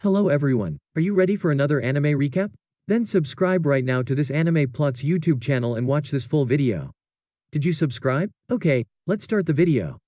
Hello everyone, are you ready for another anime recap? Then subscribe right now to this Anime Plots YouTube channel and watch this full video. Did you subscribe? Okay, let's start the video.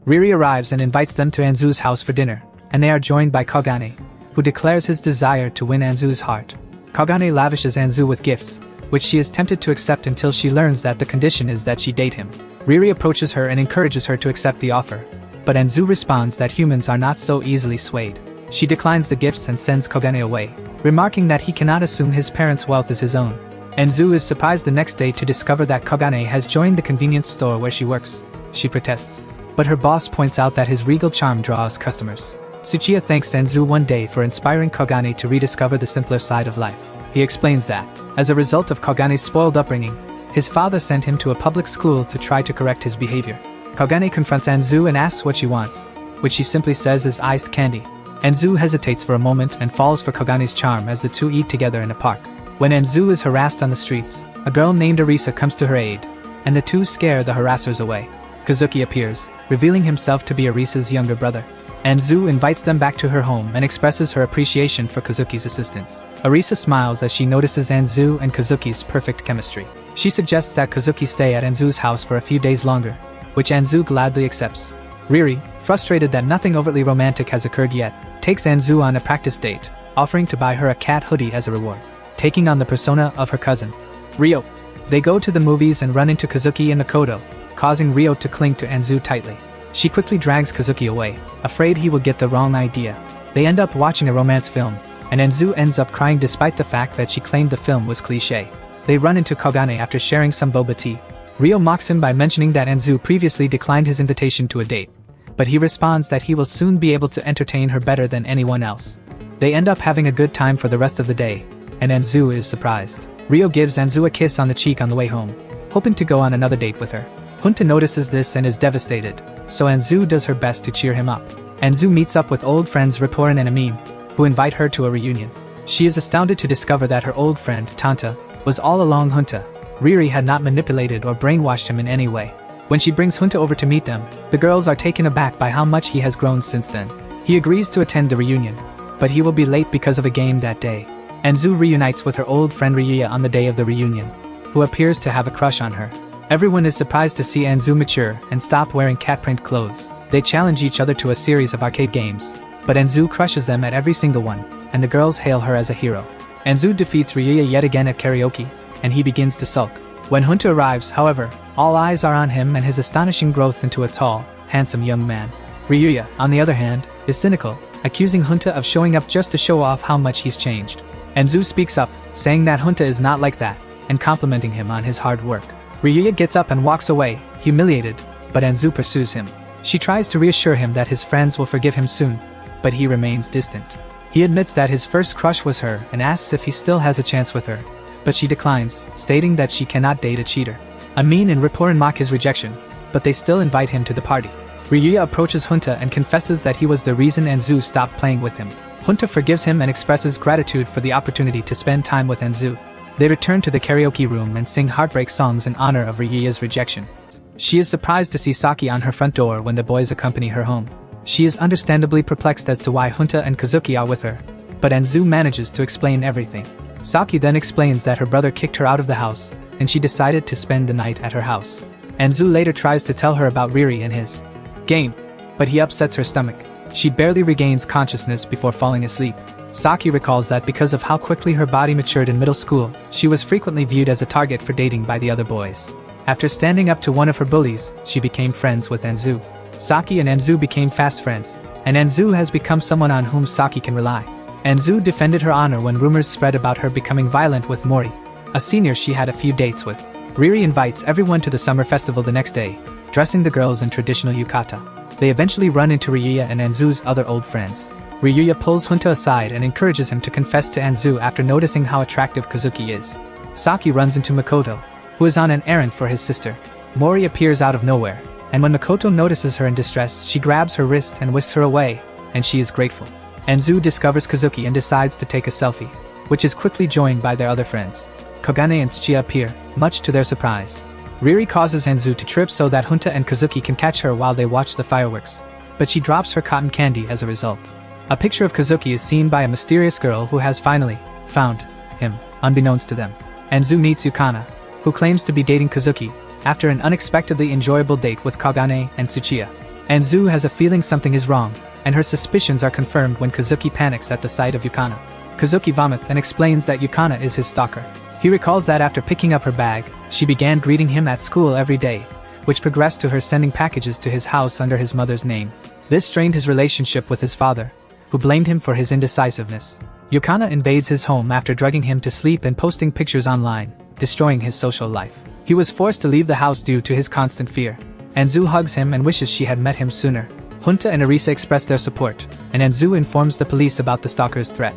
Riri arrives and invites them to Anzu's house for dinner, and they are joined by Kogane, who declares his desire to win Anzu's heart. Kogane lavishes Anzu with gifts, which she is tempted to accept until she learns that the condition is that she date him. Riri approaches her and encourages her to accept the offer, but Anzu responds that humans are not so easily swayed. She declines the gifts and sends Kogane away, remarking that he cannot assume his parents' wealth is his own. Anzu is surprised the next day to discover that Kogane has joined the convenience store where she works. She protests, but her boss points out that his regal charm draws customers. Tsuchiya thanks Anzu one day for inspiring Kogane to rediscover the simpler side of life. He explains that, as a result of Kogane's spoiled upbringing, his father sent him to a public school to try to correct his behavior. Kogane confronts Anzu and asks what she wants, which she simply says is iced candy. Anzu hesitates for a moment and falls for Kogane's charm as the two eat together in a park. When Anzu is harassed on the streets, a girl named Arisa comes to her aid, and the two scare the harassers away. Kazuki appears, revealing himself to be Arisa's younger brother. Anzu invites them back to her home and expresses her appreciation for Kazuki's assistance. Arisa smiles as she notices Anzu and Kazuki's perfect chemistry. She suggests that Kazuki stay at Anzu's house for a few days longer, which Anzu gladly accepts. Riri, frustrated that nothing overtly romantic has occurred yet, takes Anzu on a practice date, offering to buy her a cat hoodie as a reward, taking on the persona of her cousin, Ryo. They go to the movies and run into Kazuki and Makoto, causing Ryo to cling to Anzu tightly. She quickly drags Kazuki away, afraid he will get the wrong idea. They end up watching a romance film, and Anzu ends up crying despite the fact that she claimed the film was cliché. They run into Kogane after sharing some boba tea. Ryo mocks him by mentioning that Anzu previously declined his invitation to a date, but he responds that he will soon be able to entertain her better than anyone else. They end up having a good time for the rest of the day, and Anzu is surprised. Ryo gives Anzu a kiss on the cheek on the way home, hoping to go on another date with her. Hunta notices this and is devastated, so Anzu does her best to cheer him up. Anzu meets up with old friends Ripporin and Amin, who invite her to a reunion. She is astounded to discover that her old friend, Tanta, was all along Hunta. Riri had not manipulated or brainwashed him in any way. When she brings Hunta over to meet them, the girls are taken aback by how much he has grown since then. He agrees to attend the reunion, but he will be late because of a game that day. Anzu reunites with her old friend Ryuya on the day of the reunion, who appears to have a crush on her. Everyone is surprised to see Anzu mature and stop wearing cat print clothes. They challenge each other to a series of arcade games, but Anzu crushes them at every single one, and the girls hail her as a hero. Anzu defeats Ryuya yet again at karaoke, and he begins to sulk. When Hunta arrives, however, all eyes are on him and his astonishing growth into a tall, handsome young man. Ryuya, on the other hand, is cynical, accusing Hunta of showing up just to show off how much he's changed. Anzu speaks up, saying that Hunta is not like that, and complimenting him on his hard work. Ryuya gets up and walks away, humiliated, but Anzu pursues him. She tries to reassure him that his friends will forgive him soon, but he remains distant. He admits that his first crush was her and asks if he still has a chance with her, but she declines, stating that she cannot date a cheater. Amin and Ripporin mock his rejection, but they still invite him to the party. Ryuya approaches Hunta and confesses that he was the reason Anzu stopped playing with him. Hunta forgives him and expresses gratitude for the opportunity to spend time with Anzu. They return to the karaoke room and sing heartbreak songs in honor of Ryuya's rejection. She is surprised to see Saki on her front door when the boys accompany her home. She is understandably perplexed as to why Hunta and Kazuki are with her, but Anzu manages to explain everything. Saki then explains that her brother kicked her out of the house, and she decided to spend the night at her house. Anzu later tries to tell her about Riri and his game, but he upsets her stomach. She barely regains consciousness before falling asleep. Saki recalls that because of how quickly her body matured in middle school, she was frequently viewed as a target for dating by the other boys. After standing up to one of her bullies, she became friends with Anzu. Saki and Anzu became fast friends, and Anzu has become someone on whom Saki can rely. Anzu defended her honor when rumors spread about her becoming violent with Mori, a senior she had a few dates with. Riri invites everyone to the summer festival the next day, dressing the girls in traditional yukata. They eventually run into Ryuya and Anzu's other old friends. Ryuya pulls Hunta aside and encourages him to confess to Anzu after noticing how attractive Kazuki is. Saki runs into Makoto, who is on an errand for his sister. Mori appears out of nowhere, and when Makoto notices her in distress, she grabs her wrist and whisks her away, and she is grateful. Anzu discovers Kazuki and decides to take a selfie, which is quickly joined by their other friends. Kogane and Tsuchiya appear, much to their surprise. Riri causes Anzu to trip so that Hunta and Kazuki can catch her while they watch the fireworks, but she drops her cotton candy as a result. A picture of Kazuki is seen by a mysterious girl who has finally found him, unbeknownst to them. Anzu meets Yukana, who claims to be dating Kazuki, after an unexpectedly enjoyable date with Kagane and Tsuchiya. Anzu has a feeling something is wrong, and her suspicions are confirmed when Kazuki panics at the sight of Yukana. Kazuki vomits and explains that Yukana is his stalker. He recalls that after picking up her bag, she began greeting him at school every day, which progressed to her sending packages to his house under his mother's name. This strained his relationship with his father, who blamed him for his indecisiveness. Yukana invades his home after drugging him to sleep and posting pictures online, destroying his social life. He was forced to leave the house due to his constant fear. Anzu hugs him and wishes she had met him sooner. Junta and Arisa express their support, and Anzu informs the police about the stalker's threat.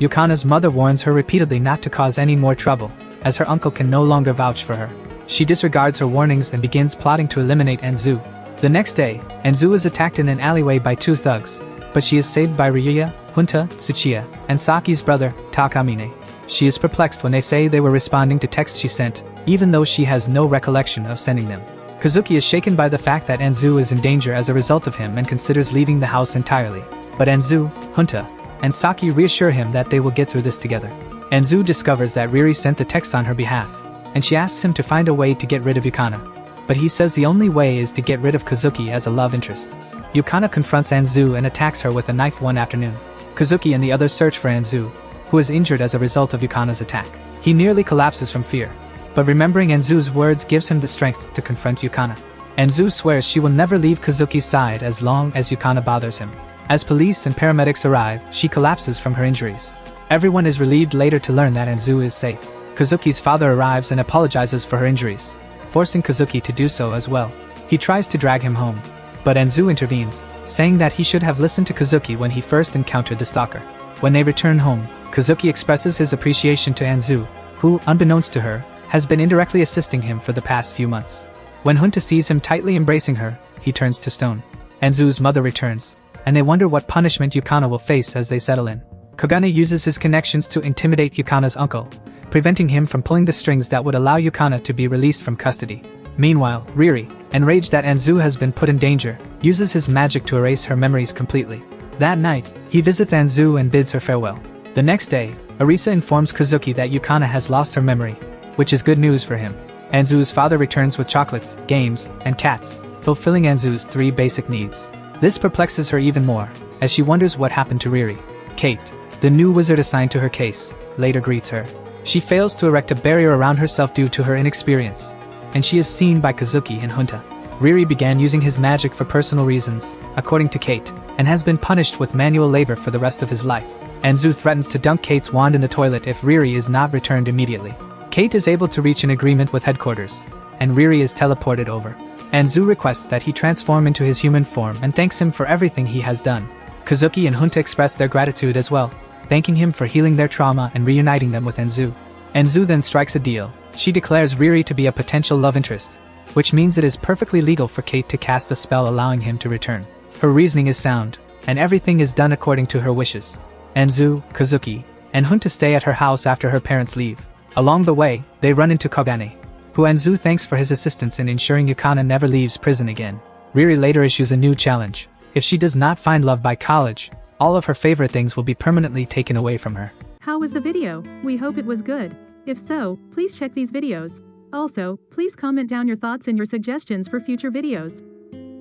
Yukana's mother warns her repeatedly not to cause any more trouble, as her uncle can no longer vouch for her. She disregards her warnings and begins plotting to eliminate Anzu. The next day, Anzu is attacked in an alleyway by two thugs, but she is saved by Ryuya, Junta, Tsuchiya, and Saki's brother, Takamine. She is perplexed when they say they were responding to texts she sent, even though she has no recollection of sending them. Kazuki is shaken by the fact that Anzu is in danger as a result of him and considers leaving the house entirely. But Anzu, Junta, and Saki reassure him that they will get through this together. Anzu discovers that Riri sent the text on her behalf, and she asks him to find a way to get rid of Yukana. But he says the only way is to get rid of Kazuki as a love interest. Yukana confronts Anzu and attacks her with a knife one afternoon. Kazuki and the others search for Anzu, who is injured as a result of Yukana's attack. He nearly collapses from fear, but remembering Anzu's words gives him the strength to confront Yukana. Anzu swears she will never leave Kazuki's side as long as Yukana bothers him. As police and paramedics arrive, she collapses from her injuries. Everyone is relieved later to learn that Anzu is safe. Kazuki's father arrives and apologizes for her injuries, forcing Kazuki to do so as well. He tries to drag him home, but Anzu intervenes, saying that he should have listened to Kazuki when he first encountered the stalker. When they return home, Kazuki expresses his appreciation to Anzu, who, unbeknownst to her, has been indirectly assisting him for the past few months. When Junta sees him tightly embracing her, he turns to stone. Anzu's mother returns, and they wonder what punishment Yukana will face as they settle in. Kagane uses his connections to intimidate Yukana's uncle, preventing him from pulling the strings that would allow Yukana to be released from custody. Meanwhile, Riri, enraged that Anzu has been put in danger, uses his magic to erase her memories completely. That night, he visits Anzu and bids her farewell. The next day, Arisa informs Kazuki that Yukana has lost her memory, which is good news for him. Anzu's father returns with chocolates, games, and cats, fulfilling Anzu's 3 basic needs. This perplexes her even more, as she wonders what happened to Riri. Kate, the new wizard assigned to her case, later greets her. She fails to erect a barrier around herself due to her inexperience, and she is seen by Kazuki and Junta. Riri began using his magic for personal reasons, according to Kate, and has been punished with manual labor for the rest of his life. Anzu threatens to dunk Kate's wand in the toilet if Riri is not returned immediately. Kate is able to reach an agreement with headquarters, and Riri is teleported over. Anzu requests that he transform into his human form and thanks him for everything he has done. Kazuki and Junta express their gratitude as well, thanking him for healing their trauma and reuniting them with Anzu. Anzu then strikes a deal. She declares Riri to be a potential love interest, which means it is perfectly legal for Kate to cast a spell allowing him to return. Her reasoning is sound, and everything is done according to her wishes. Anzu, Kazuki, and Junta stay at her house after her parents leave. Along the way, they run into Kagane, who Anzu thanks for his assistance in ensuring Yukana never leaves prison again. Riri later issues a new challenge. If she does not find love by college, all of her favorite things will be permanently taken away from her. How was the video? We hope it was good. If so, please check these videos. Also, please comment down your thoughts and your suggestions for future videos.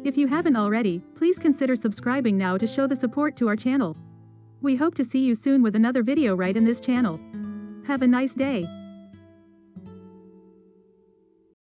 If you haven't already, please consider subscribing now to show the support to our channel. We hope to see you soon with another video right in this channel. Have a nice day.